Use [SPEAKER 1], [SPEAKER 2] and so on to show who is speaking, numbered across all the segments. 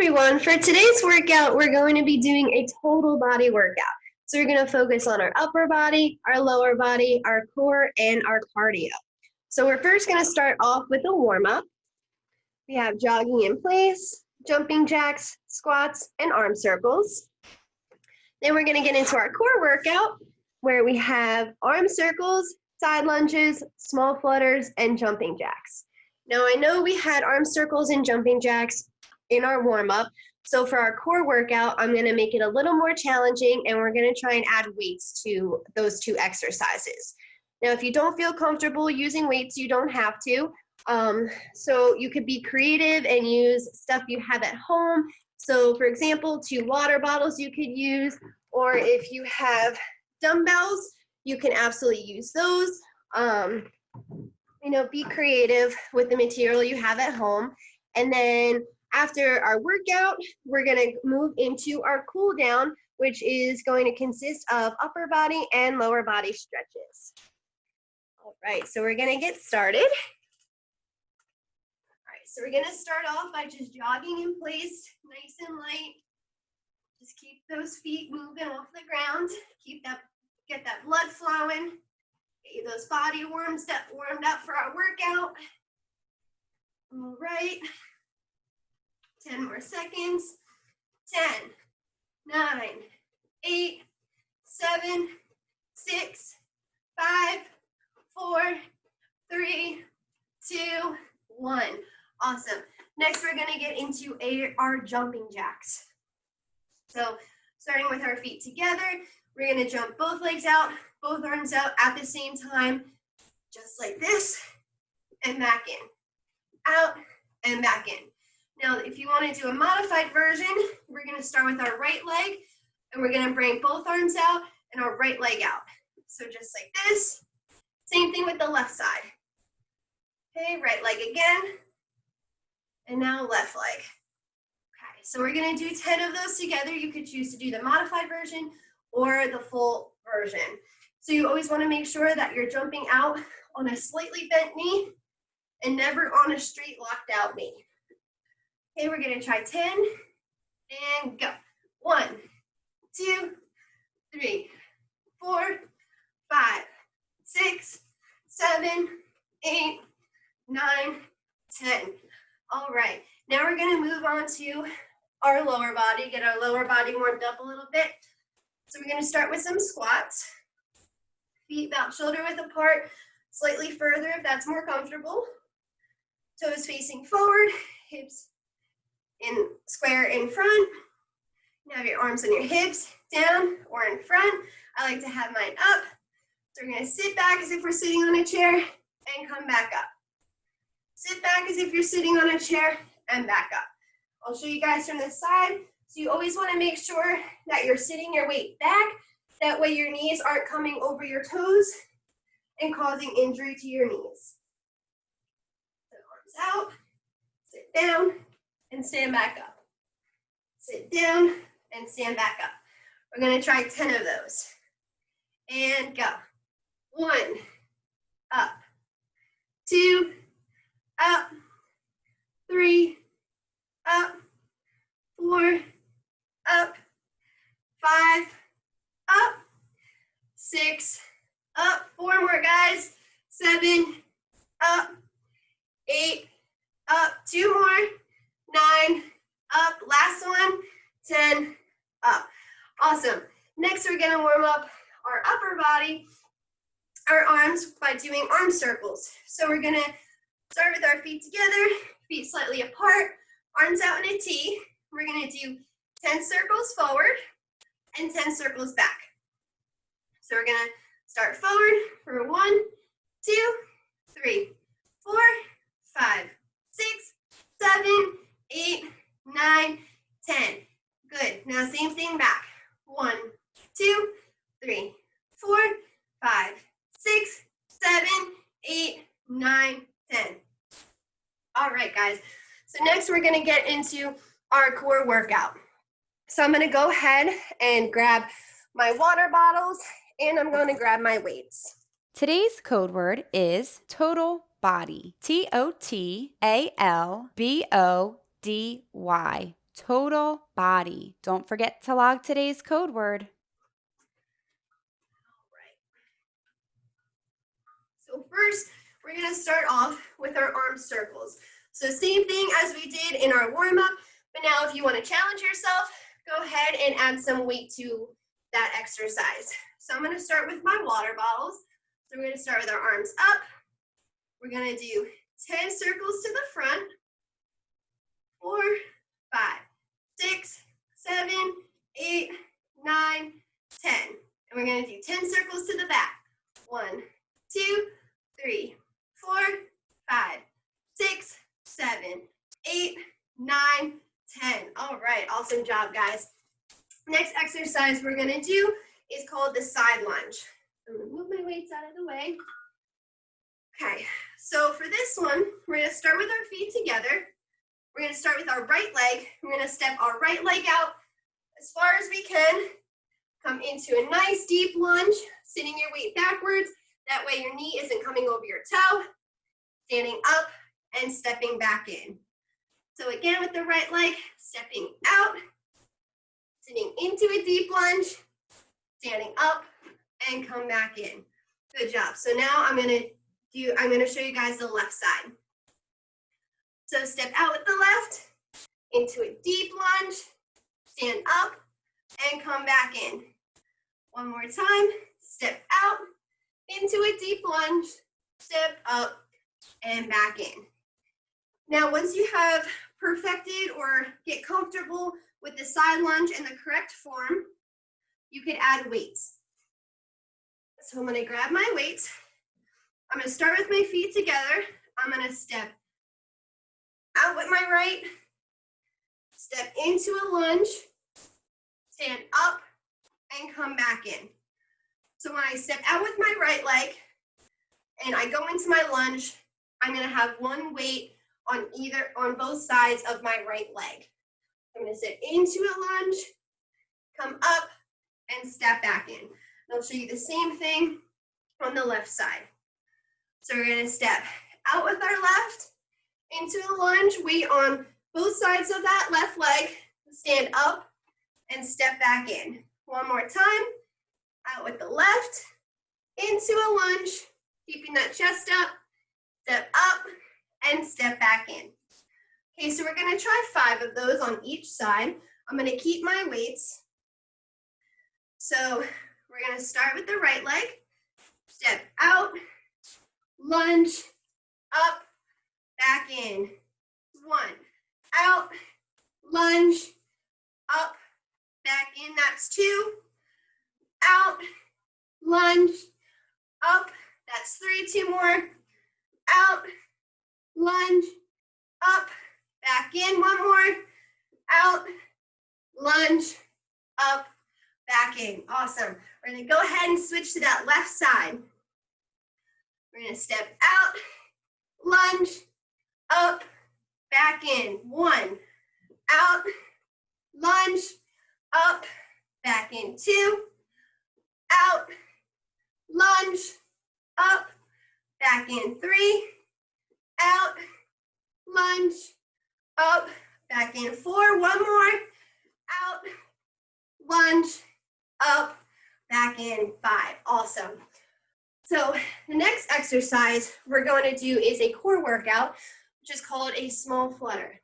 [SPEAKER 1] everyone. For today's workout, we're going to be doing a total body workout. So we're going to focus on our upper body, our lower body, our core, and our cardio. So we're first going to start off with a warm-up. We have jogging in place, jumping jacks, squats, and arm circles. Then we're going to get into our core workout, where we have arm circles, side lunges, small flutters, and jumping jacks. Now, I know we had arm circles and jumping jacks in our warm-up. So for our core workout, I'm going to make it a little more challenging, and we're going to try and add weights to those two exercises. Now, if you don't feel comfortable using weights, you don't have to. So you could be creative and use stuff you have at home. So for example, 2 water bottles you could use, or if you have dumbbells, you can absolutely use those. Be creative with the material you have at home. And then after our workout, we're going to move into our cool down, which is going to consist of upper body and lower body stretches. All right, so we're going to get started. All right, so we're going to start off by just jogging in place, nice and light. Just keep those feet moving off the ground. Get that blood flowing. Get those body warmed up for our workout. All right. 10 more seconds. 10, 9, 8, 7, 6, 5, 4, 3, 2, 1. Awesome. Next, we're going to get into our jumping jacks. So starting with our feet together, we're going to jump both legs out, both arms out at the same time, just like this, and back in. Out and back in. Now, if you want to do a modified version, we're going to start with our right leg, and we're going to bring both arms out and our right leg out. So just like this. Same thing with the left side. Okay, right leg again, and now left leg. Okay, so we're going to do 10 of those together. You could choose to do the modified version or the full version. So you always want to make sure that you're jumping out on a slightly bent knee and never on a straight locked out knee. Okay, we're going to try 10 and go. 1, 2, 3, 4, 5, 6, 7, 8, 9, 10. All right, now we're going to move on to our lower body, get our lower body warmed up a little bit. So we're going to start with some squats. Feet about shoulder width apart, slightly further if that's more comfortable. Toes facing forward, hips in square in front. You have your arms on your hips, down or in front. I like to have mine up. So we're going to sit back as if we're sitting on a chair and come back up. Sit back as if you're sitting on a chair and back up. I'll show you guys from this side. So you always want to make sure that you're sitting your weight back. That way your knees aren't coming over your toes and causing injury to your knees. So arms out, sit down, and stand back up. Sit down and stand back up. We're going to try 10 of those. And go. 1, up. 2, up. 3, up. 4, up. 5, up. 6, up. 4 more, guys. 7, up. 8, up. 2 more. 9, up. Last one. 10, up. Awesome. Next, we're going to warm up our upper body, our arms, by doing arm circles. So we're going to start with our feet together, feet slightly apart, arms out in a T. We're going to do 10 circles forward and 10 circles back. So we're going to start forward for 1, 2, 3, 4, 5, 6, 7, 8, 9, 10. Good. Now same thing back. 1, 2, 3, 4, 5, 6, 7, 8, 9, 10. All right, guys. So next we're going to get into our core workout. So I'm going to go ahead and grab my water bottles, and I'm going to grab my weights.
[SPEAKER 2] Today's code word is total body. TOTALBODY. total body. Don't forget to log today's code word.
[SPEAKER 1] So first, we're going to start off with our arm circles. So same thing as we did in our warm-up, but now if you want to challenge yourself, go ahead and add some weight to that exercise. So I'm going to start with my water bottles. So we're going to start with our arms up. We're going to do 10 circles to the front. 4, 5, 6, 7, 8, 9, 10. And we're going to do 10 circles to the back. 1, 2, 3, 4, 5, 6, 7, 8, 9, 10. All right, awesome job, guys. Next exercise we're going to do is called the side lunge. I'm going to move my weights out of the way. Okay, so for this one, we're going to start with our feet together. We're going to start with our right leg. We're going to step our right leg out as far as we can. Come into a nice deep lunge, sitting your weight backwards. That way your knee isn't coming over your toe. Standing up and stepping back in. So again, with the right leg, stepping out, sitting into a deep lunge, standing up, and come back in. Good job. So now I'm going to show you guys the left side. So step out with the left, into a deep lunge, stand up, and come back in. One more time, step out, into a deep lunge, step up, and back in. Now, once you have perfected or get comfortable with the side lunge in the correct form, you could add weights. So I'm going to grab my weights. I'm going to start with my feet together. I'm going to step out with my right, step into a lunge, stand up, and come back in. So when I step out with my right leg and I go into my lunge, I'm going to have one weight on both sides of my right leg. I'm going to sit into a lunge, come up, and step back in. And I'll show you the same thing on the left side. So we're going to step out with our left, into a lunge, weight on both sides of that left leg, stand up, and step back in. One more time, out with the left, into a lunge, keeping that chest up, step up, and step back in. Okay, so we're going to try 5 of those on each side. I'm going to keep my weights. So we're going to start with the right leg, step out, lunge, up, back in. 1, out, lunge, up, back in. That's 2, out, lunge, up. That's 3, 2 more. Out, lunge, up, back in. 1 more. Out, lunge, up, back in. Awesome. We're going to go ahead and switch to that left side. We're going to step out, lunge, up, back in. 1, out, lunge, up, back in. 2, out, lunge, up, back in. 3, out, lunge, up, back in. 4, 1 more, out, lunge, up, back in. 5. Awesome. So the next exercise we're going to do is a core workout, which is called a small flutter.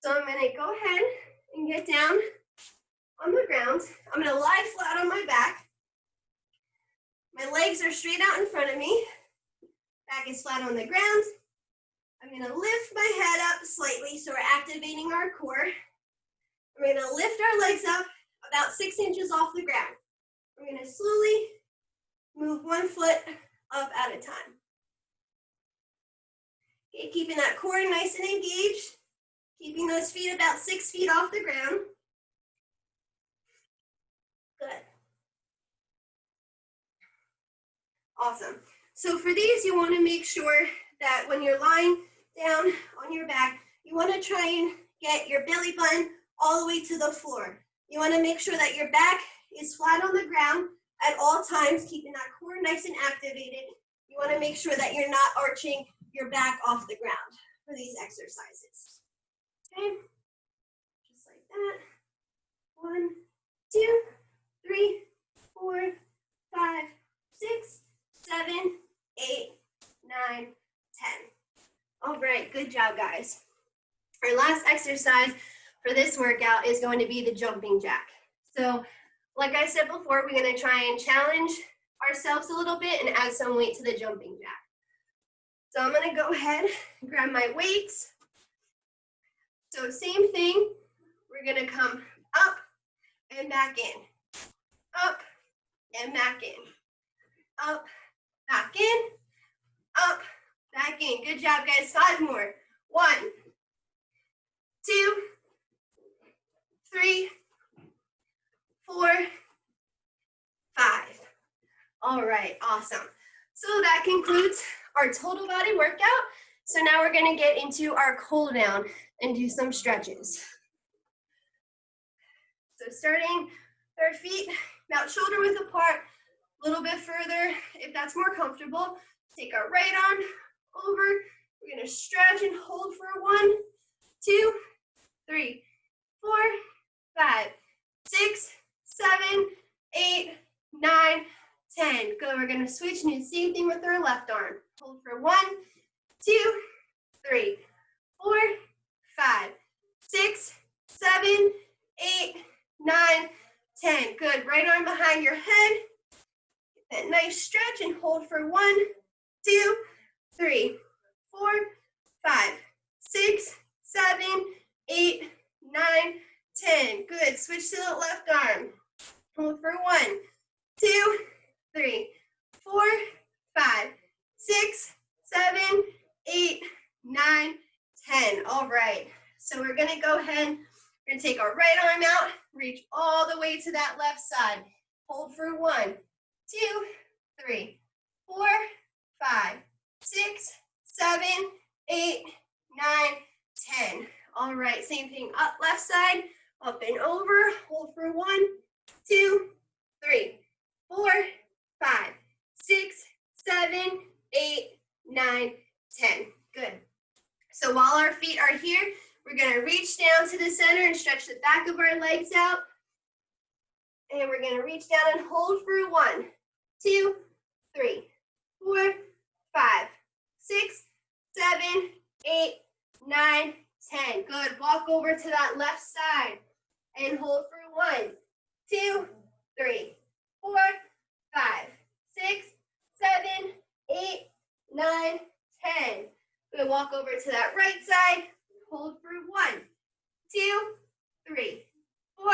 [SPEAKER 1] So I'm going to go ahead and get down on the ground. I'm going to lie flat on my back. My legs are straight out in front of me. Back is flat on the ground. I'm going to lift my head up slightly so we're activating our core. We're going to lift our legs up about 6 inches off the ground. We're going to slowly move 1 foot up at a time. Okay, keeping that core nice and engaged. Keeping those feet about 6 feet off the ground. Good. Awesome. So for these, you want to make sure that when you're lying down on your back, you want to try and get your belly button all the way to the floor. You want to make sure that your back is flat on the ground at all times, keeping that core nice and activated. You want to make sure that you're not arching your back off the ground for these exercises. Okay? that. 1, 2, 3, 4, 5, 6, 7, 8, 9, 10. All right, good job, guys. Our last exercise for this workout is going to be the jumping jack. So, like I said before, we're going to try and challenge ourselves a little bit and add some weight to the jumping jack. So I'm going to go ahead and grab my weights. So same thing, we're going to come up and back in, up and back in, up, back in, up, back in. Good job, guys. 5 more. 1, 2, 3, 4, 5. All right, awesome. So that concludes our total body workout. So now we're going to get into our cool down and do some stretches. So starting with our feet about shoulder width apart, a little bit further if that's more comfortable. Take our right arm over. We're going to stretch and hold for 1, 2, 3, 4, 5, 6, 7, 8, 9, 10. Good. We're going to switch and do the same thing with our left arm. Hold for 1, 2, 3, 4, 5, 6, 7, 8, 9, 10. Good. Right arm behind your head. Get that nice stretch and hold for 1, 2, 3, 4, 5, 6, 7, 8, 9, 10. Good. Switch to the left arm. Hold for 1, 2, 3, 4, 5, 6, 7, 8, 9, 10. All right. So we're going to go ahead. We're going to take our right arm out, reach all the way to that left side. Hold for 1, 2, 3, 4, 5, 6, 7, 8, 9, 10. All right. Same thing up left side, up and over. Hold for 1, 2, 3, 4, 5, 6, 7, 8, 9, 10. Good. So while our feet are here, we're going to reach down to the center and stretch the back of our legs out. And we're going to reach down and hold for 1, 2, 3, 4, 5, 6, 7, 8, 9, 10. Good. Walk over to that left side and hold for 1, 2, 3, 4, 5, 6, 7, 8, 9, 10. Good. Walk over to that right side. Hold for 1, 2, 3, 4,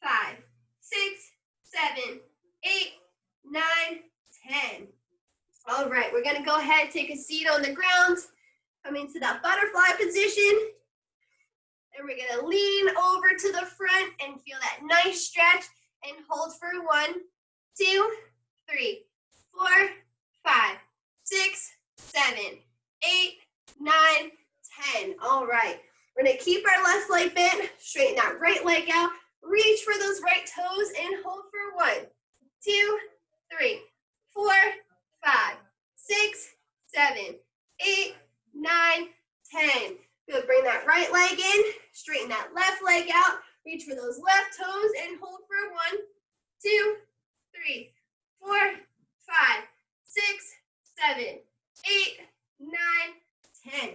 [SPEAKER 1] 5, 6, 7, 8, 9, 10. All right. We're going to go ahead and take a seat on the ground. Come into that butterfly position. And we're going to lean over to the front and feel that nice stretch and hold for 1, 2, 3, 4, 5, 6, 7, 8, 9, 10. All right. We're going to keep our left leg bent, straighten that right leg out, reach for those right toes and hold for 1, 2, 3, 4, 5, 6, 7, 8, 9, 10. Good. Bring that right leg in, straighten that left leg out, reach for those left toes and hold for 1, 2, 3, 4, 5, 6, 7, 8, 9, 10.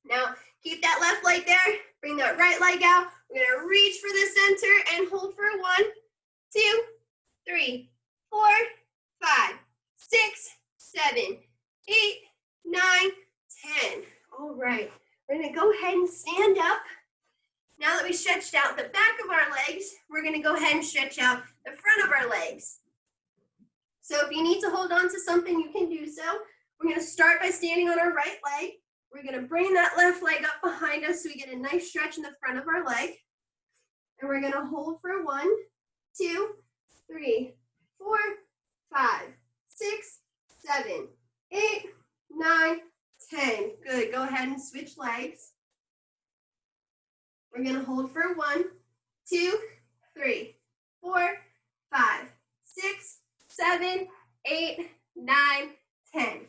[SPEAKER 1] Now, keep that left leg there. Bring that right leg out. We're going to reach for the center and hold for 1, 2, 3, 4, 5, 6, 7, 8, 9, 10. All right. We're going to go ahead and stand up. Now that we stretched out the back of our legs, we're going to go ahead and stretch out the front of our legs. So if you need to hold on to something, you can do so. We're going to start by standing on our right leg. We're going to bring that left leg up behind us so we get a nice stretch in the front of our leg. And we're going to hold for 1, 2, 3, 4, 5, 6, 7, 8, 9, 10. Good. Go ahead and switch legs. We're going to hold for 1, 2, 3, 4, 5, 6, 7, 8, 9, 10.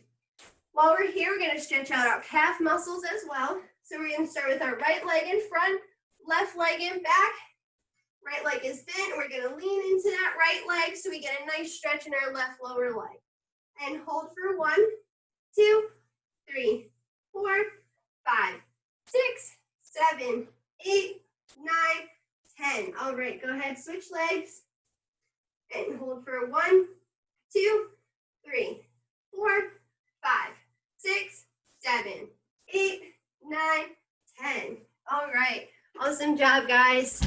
[SPEAKER 1] While we're here, we're going to stretch out our calf muscles as well. So we're going to start with our right leg in front. left leg in back. Right leg is bent. We're gonna lean into that right leg so we get a nice stretch in our left lower leg. And hold for 1, 2, 3, 4, 5, 6, 7, 8, 9, 10. All right, go ahead, switch legs. And hold for 1, 2, 3, 4, 5, 6, 7, 8, 9, 10. All right, awesome job, guys.